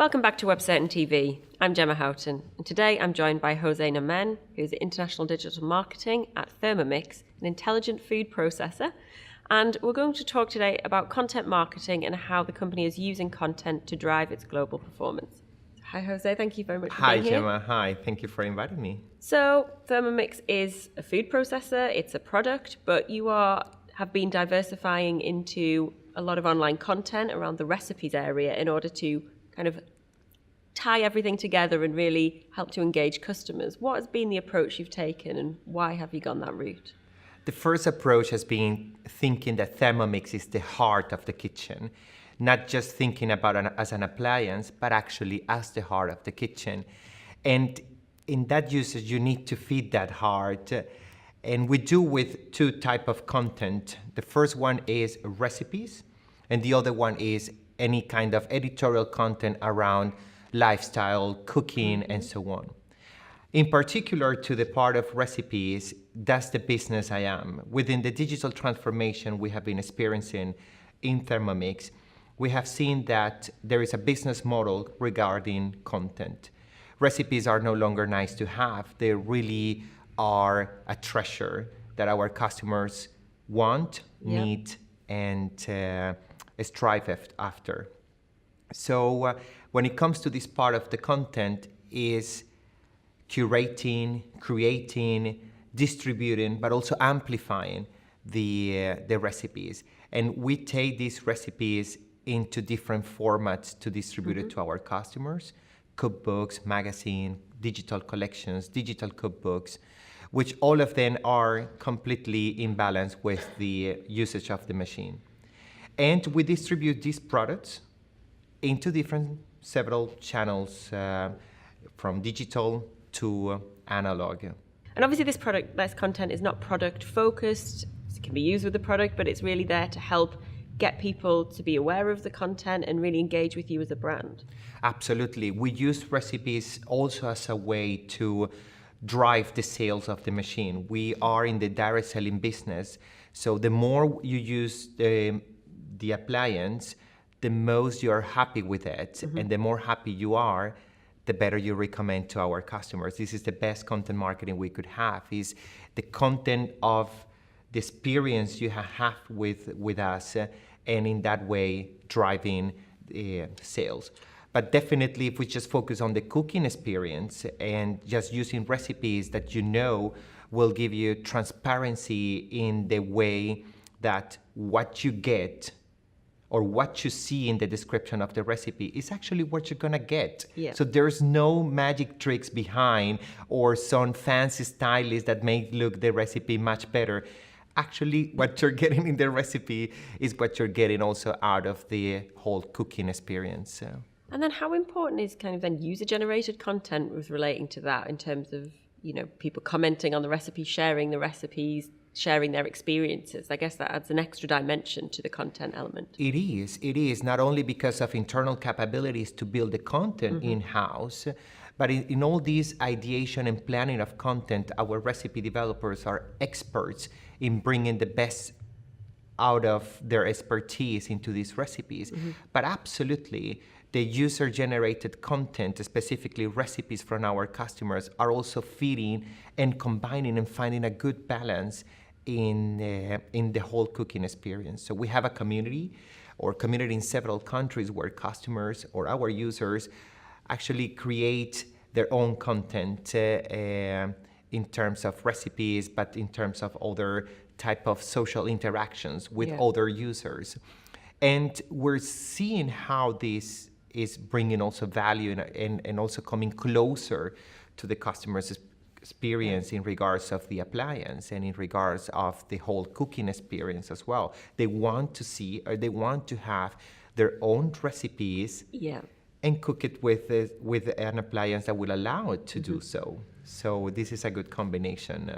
Welcome back to Webcertain TV. I'm Gemma Houghton, and today I'm joined by Jose Namen, who's International Digital Marketing at Thermomix, an intelligent food processor. And we're going to talk today about content marketing and how the company is using content to drive its global performance. Hi, Jose. Thank you very much for being here. Hi, Gemma. Hi. Thank you for inviting me. So, Thermomix is a food processor. It's a product, but you have been diversifying into a lot of online content around the recipes area in order to kind of tie everything together and really help to engage customers. What has been the approach you've taken, and why have you gone that route? The first approach has been thinking that Thermomix is the heart of the kitchen, not just thinking about it as an appliance, but actually as the heart of the kitchen. And in that usage, you need to feed that heart. And we do with two types of content. The first one is recipes, and the other one is any kind of editorial content around lifestyle, cooking, and so on. In particular, to the part of recipes, that's the business I am. Within the digital transformation we have been experiencing in Thermomix, we have seen that there is a business model regarding content. Recipes are no longer nice to have. They really are a treasure that our customers want, need, and strive after. So when it comes to this part of the content is curating, creating, distributing, but also amplifying the recipes. And we take these recipes into different formats to distribute it to our customers: cookbooks, magazine, digital collections, digital cookbooks, which all of them are completely in balance with the usage of the machine. And we distribute these products into several channels, from digital to analog. And obviously this content is not product focused. It can be used with the product, but it's really there to help get people to be aware of the content and really engage with you as a brand. Absolutely. We use recipes also as a way to drive the sales of the machine. We are in the direct selling business, so the more you use the appliance, the most you're happy with it, and the more happy you are, the better you recommend to our customers. This is the best content marketing we could have, is the content of the experience you have with us, and in that way driving sales. But definitely if we just focus on the cooking experience and just using recipes that you know will give you transparency in the way that what you get or what you see in the description of the recipe is actually what you're gonna get. Yeah. So there's no magic tricks behind or some fancy stylist that may look the recipe much better. Actually, what you're getting in the recipe is what you're getting also out of the whole cooking experience. So. And then how important is kind of then user-generated content with relating to that in terms of, people commenting on the recipe, sharing the recipes, sharing their experiences? I guess that adds an extra dimension to the content element. It is not only because of internal capabilities to build the content in-house, but in all these ideation and planning of content, our recipe developers are experts in bringing the best out of their expertise into these recipes. But absolutely, the user-generated content, specifically recipes from our customers, are also feeding and combining and finding a good balance in the whole cooking experience. So we have a community in several countries where customers or our users actually create their own content in terms of recipes, but in terms of other type of social interactions with other users. And we're seeing how this is bringing also value and also coming closer to the customer's experience in regards of the appliance and in regards of the whole cooking experience as well. They want to see, or they want to have their own recipes and cook it with an appliance that will allow it to do so. So this is a good combination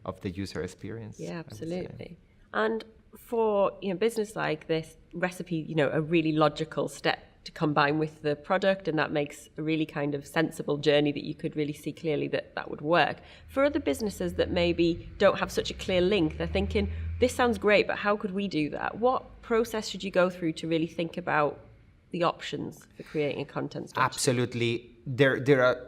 of the user experience. Yeah, absolutely. And for business like this, recipe, a really logical step to combine with the product, and that makes a really kind of sensible journey that you could really see clearly that would work. For other businesses that maybe don't have such a clear link, they're thinking, this sounds great, but how could we do that? What process should you go through to really think about the options for creating a content strategy? Absolutely. There are,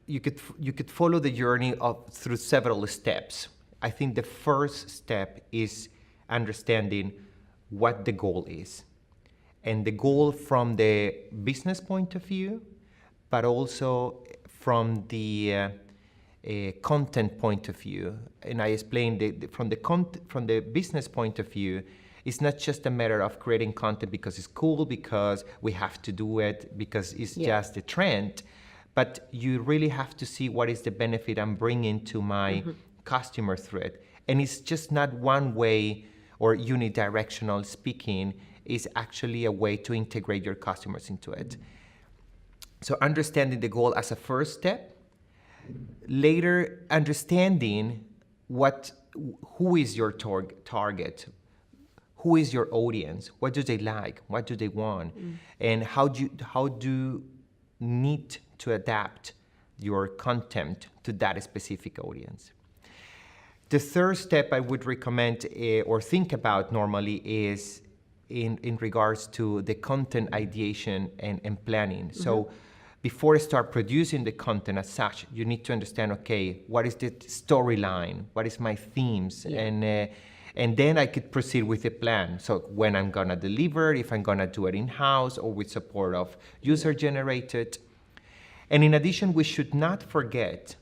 you could follow the journey through several steps. I think the first step is understanding what the goal is. And the goal from the business point of view, but also from the content point of view. And I explained from the business point of view, it's not just a matter of creating content because it's cool, because we have to do it, because it's just a trend, but you really have to see what is the benefit I'm bringing to my customer through it. And it's just not one way or unidirectional speaking, is actually a way to integrate your customers into it. So understanding the goal as a first step, later understanding who is your target, who is your audience, what do they like, what do they want, and how do you need to adapt your content to that specific audience. The third step I would recommend or think about normally is in regards to the content ideation and planning. So before you start producing the content as such, you need to understand, okay, what is the storyline? What is my themes? And then I could proceed with a plan. So when I'm gonna deliver, if I'm gonna do it in-house or with support of user-generated. And in addition, we should not forget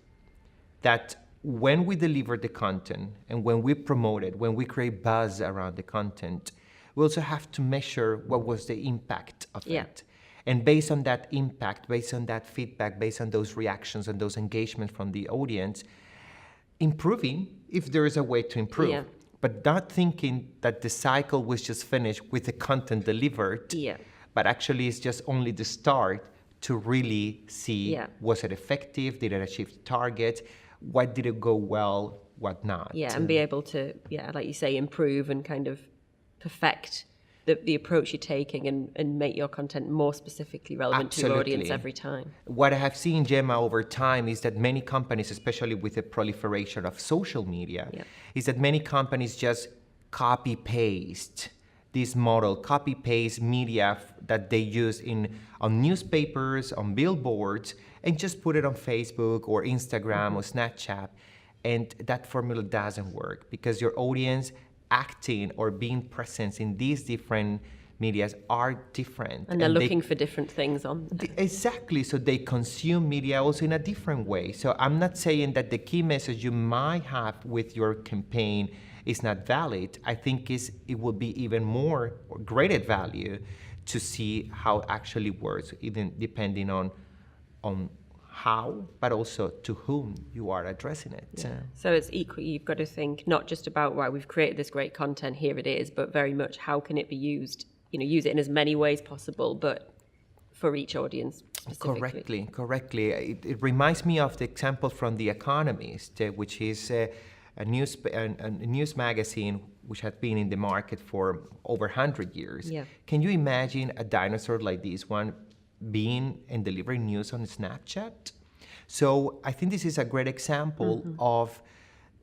that when we deliver the content and when we promote it, when we create buzz around the content, we also have to measure what was the impact of it. And based on that impact, based on that feedback, based on those reactions and those engagements from the audience, improving if there is a way to improve. But not thinking that the cycle was just finished with the content delivered, but actually it's just only the start to really see, was it effective, did it achieve the target, what did it go well, what not. And be able to, like you say, improve and kind of perfect the approach you're taking and make your content more specifically relevant to your audience every time. What I have seen, Gemma, over time is that many companies, especially with the proliferation of social media, is that many companies just copy-paste this model, copy-paste media that they use on newspapers, on billboards, and just put it on Facebook or Instagram or Snapchat. And that formula doesn't work because your audience acting or being present in these different medias are different. And they're looking for different things on. Exactly. So they consume media also in a different way. So I'm not saying that the key message you might have with your campaign is not valid. I think it will be even more or greater value to see how it actually works, even depending on how, but also to whom you are addressing it. So it's equally, you've got to think not just about, right, we've created this great content, here it is, but very much how can it be used, use it in as many ways possible, but for each audience specifically. Correctly. It reminds me of the example from The Economist, which is a news magazine which has been in the market for over 100 years. Can you imagine a dinosaur like this one being and delivering news on Snapchat? So I think this is a great example of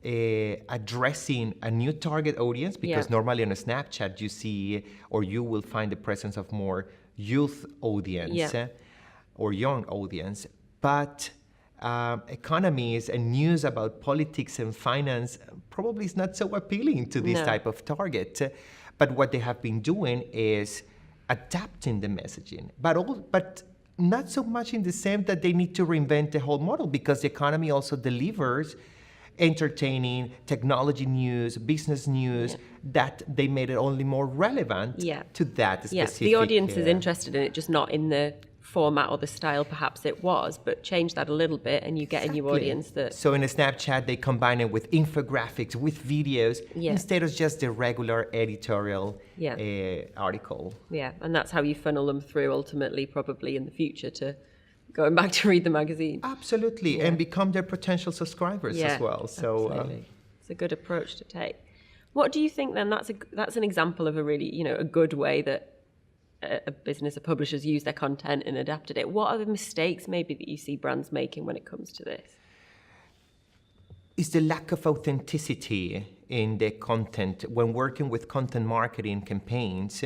addressing a new target audience, because normally on a Snapchat you see, or you will find the presence of more youth audience or young audience, but economies and news about politics and finance probably is not so appealing to this type of target. But what they have been doing is adapting the messaging, but not so much in the sense that they need to reinvent the whole model, because the economy also delivers entertaining technology news, business news, that they made it only more relevant to that specific. The audience is interested in it, just not in the format or the style perhaps it was, but change that a little bit and you get a new audience that... So in a Snapchat, they combine it with infographics, with videos, instead of just the regular editorial article. And that's how you funnel them through ultimately, probably in the future, to going back to read the magazine. Absolutely, and become their potential subscribers as well. So absolutely. It's a good approach to take. What do you think then? That's an example of a really, a good way that a business, a publisher's used their content and adapted it. What are the mistakes maybe that you see brands making when it comes to this? Is the lack of authenticity in the content. When working with content marketing campaigns,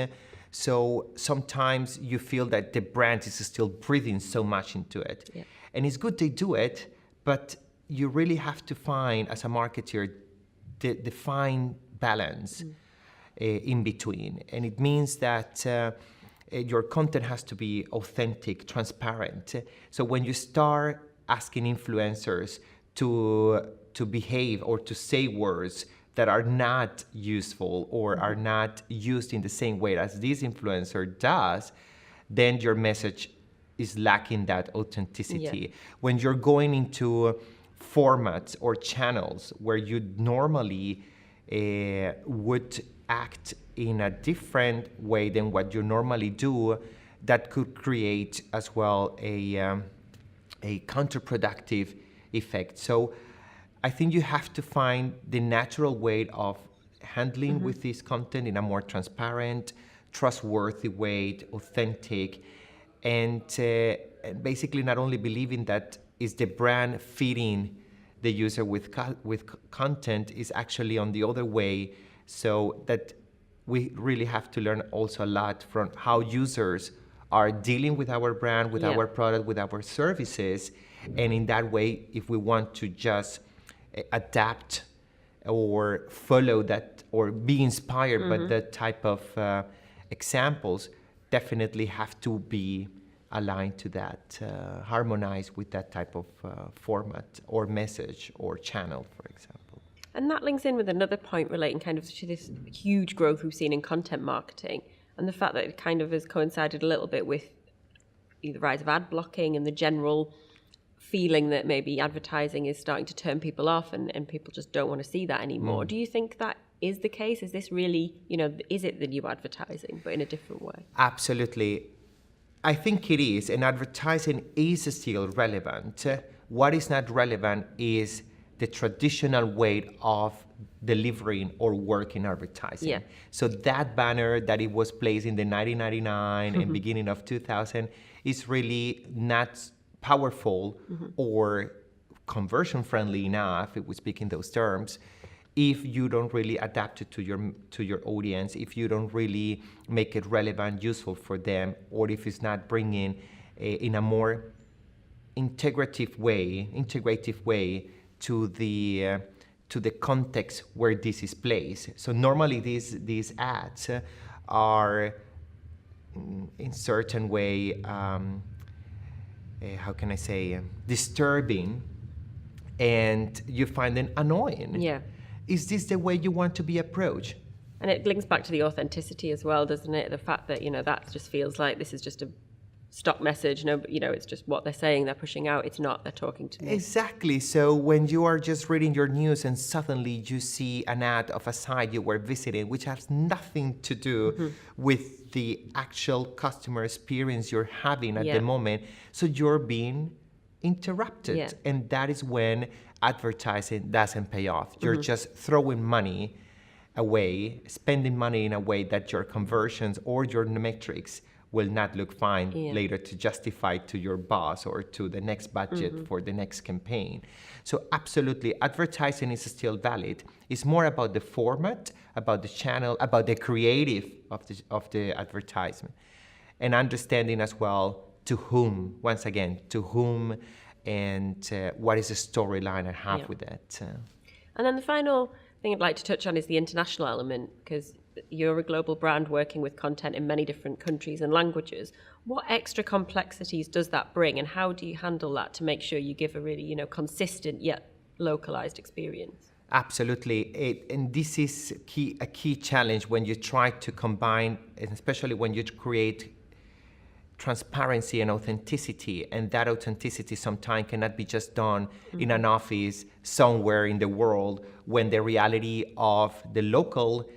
So sometimes you feel that the brand is still breathing so much into it. Yeah. And it's good they do it, but you really have to find, as a marketer, the fine balance in between. And it means that your content has to be authentic, transparent. So when you start asking influencers to behave or to say words that are not useful or are not used in the same way as this influencer does, then your message is lacking that authenticity. Yeah. When you're going into formats or channels where you normally would act in a different way than what you normally do, that could create as well a counterproductive effect. So I think you have to find the natural way of handling with this content in a more transparent, trustworthy way, authentic, and basically not only believing that is the brand feeding the user with content, is actually on the other way, so that we really have to learn also a lot from how users are dealing with our brand, with our product, with our services. And in that way, if we want to just adapt or follow that or be inspired by that type of examples, definitely have to be aligned to that, harmonized with that type of format or message or channel, for example. And that links in with another point relating kind of to this huge growth we've seen in content marketing and the fact that it kind of has coincided a little bit with the rise of ad blocking and the general feeling that maybe advertising is starting to turn people off and people just don't want to see that anymore. Do you think that is the case? Is this really, is it the new advertising, but in a different way? Absolutely. I think it is, and advertising is still relevant. What is not relevant is the traditional way of delivering or working advertising. Yeah. So that banner that it was placed in the 1999 and beginning of 2000 is really not powerful or conversion friendly enough, if we speak in those terms, if you don't really adapt it to your audience, if you don't really make it relevant, useful for them, or if it's not bringing in a more integrative way to the context where this is placed. So normally these ads are in certain way, how can I say, disturbing, and you find them annoying. Yeah. Is this the way you want to be approached? And it links back to the authenticity as well, doesn't it? The fact that, that just feels like this is just a stock message. No, it's just what they're saying, they're pushing out. It's not, they're talking to me. Exactly. So when you are just reading your news and suddenly you see an ad of a site you were visiting, which has nothing to do with the actual customer experience you're having at the moment, so you're being interrupted. Yeah. And that is when advertising doesn't pay off. You're just throwing money away, spending money in a way that your conversions or your metrics will not look fine later to justify to your boss or to the next budget for the next campaign. So absolutely, advertising is still valid. It's more about the format, about the channel, about the creative of the advertisement, and understanding as well to whom, once again, to whom, and what is the storyline I have with that. And then the final thing I'd like to touch on is the international element, because you're a global brand working with content in many different countries and languages. What extra complexities does that bring, and how do you handle that to make sure you give a really, consistent yet localized experience? Absolutely, and this is a key challenge when you try to combine, and especially when you create transparency and authenticity, and that authenticity sometimes cannot be just done in an office somewhere in the world, when the reality of the local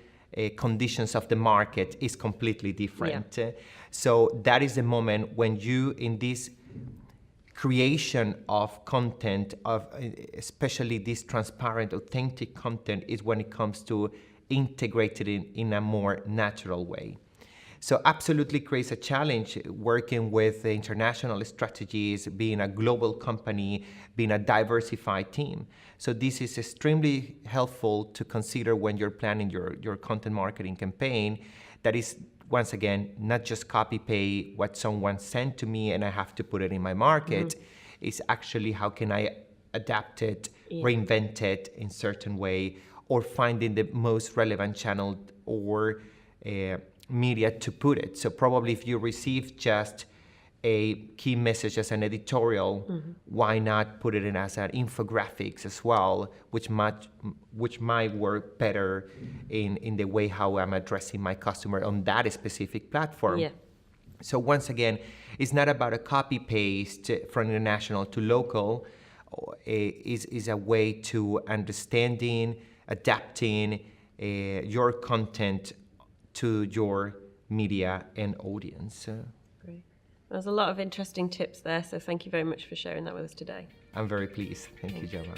conditions of the market is completely different. So that is the moment when you, in this creation of content, of especially this transparent, authentic content, is when it comes to integrated in a more natural way. So absolutely creates a challenge working with the international strategies, being a global company, being a diversified team. So this is extremely helpful to consider when you're planning your content marketing campaign, that is, once again, not just copy paste what someone sent to me and I have to put it in my market. It's actually how can I adapt it, reinvent it in certain way, or finding the most relevant channel or media to put it. So probably if you receive just a key message as an editorial, why not put it in as an infographics as well, which might work better in the way how I'm addressing my customer on that specific platform. Yeah. So once again, it's not about a copy paste from international to local. Is a way to understanding, adapting your content to your media and audience. Great. There's a lot of interesting tips there, so thank you very much for sharing that with us today. I'm very pleased. Thank you, Java.